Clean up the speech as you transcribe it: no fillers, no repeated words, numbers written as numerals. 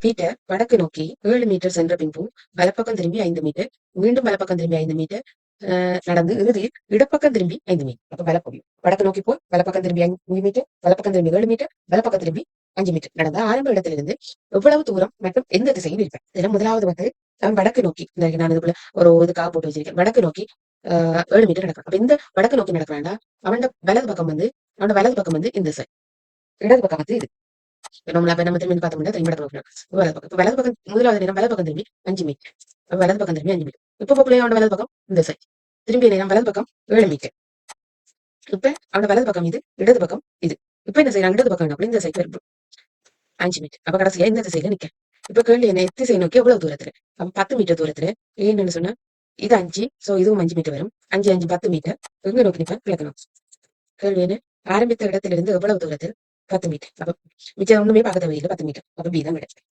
வீட்டை வடக்கு நோக்கி 7 மீட்டர் சென்ற பின்பும் வலப்பக்கம் திரும்பி 5 மீட்டர், மீண்டும் வலப்பக்கம் திரும்பி 5 மீட்டர் நடந்து இறுதியில் இடப்பக்கம் திரும்பி 5 மீட்டர். அப்ப வலப்பக்கம் வடக்கு நோக்கி போய் வலப்பக்கம் திரும்பி 5 மீட்டர், வலப்பக்கம் திரும்பி 7 மீட்டர், வலப்பக்கம் திரும்பி 5 மீட்டர் நடந்த ஆரம்ப இடத்திலிருந்து எவ்வளவு தூரம் மற்றும் எந்த திசையில் இருப்பேன். இதுல முதலாவது வந்து அவன் வடக்கு நோக்கி, நான் இதுக்குள்ள ஒரு இதுக்காக போட்டு வச்சிருக்கேன். வடக்கு நோக்கி 7 மீட்டர் நடக்கிறான். அப்ப இந்த வடக்கு நோக்கி நடக்கிறான்டா அவனோட வலது பக்கம் வந்து இந்த சைட், இடது பக்கம் வந்து இது. நம்ம திரும்பி பார்த்தோம்னா திரும்பி வடக்கு நோக்கி வலது பக்கம். இப்ப வலது பக்கம் முதலாவது நேரம் வலது பக்கம் திரும்பி 5 மீட்டர், வலது பக்கம் திரும்பி 5 மீட்டர். இப்ப போக்குள்ளே அவனோட வலது பக்கம் இந்த சைட், திரும்பிய நேரம் வலது பக்கம் 7 மீட்டர். இப்ப அவனோட வலது பக்கம் இது, இடது பக்கம் இது. இப்ப என்ன செய்யறான், இடது பக்கம் அப்படி இந்த சைட் 5 மீட்டர். அப்ப கடைசியா இந்த திசையில நிக்க. இப்ப கேள்வி என்ன, திசை நோக்கி எவ்வளவு தூரத்துல? அப்ப 10 மீட்டர் தூரத்துல. ஏன்னு சொன்னா இது 5, சோ இதுவும் 5 மீட்டர் வரும். 5 5 10 மீட்டர். எங்க நோக்கி நிப்பேன், கிழக்கணும். கேள்வி என்ன, ஆரம்பித்த இடத்துல இருந்து எவ்வளவு தூரத்தில்? 10 மீட்டர். அப்ப மிச்சம் ஒண்ணுமே பார்க்க தேவையில்லை, 10 மீட்டர். அப்ப பி தான் கிடைக்கும்.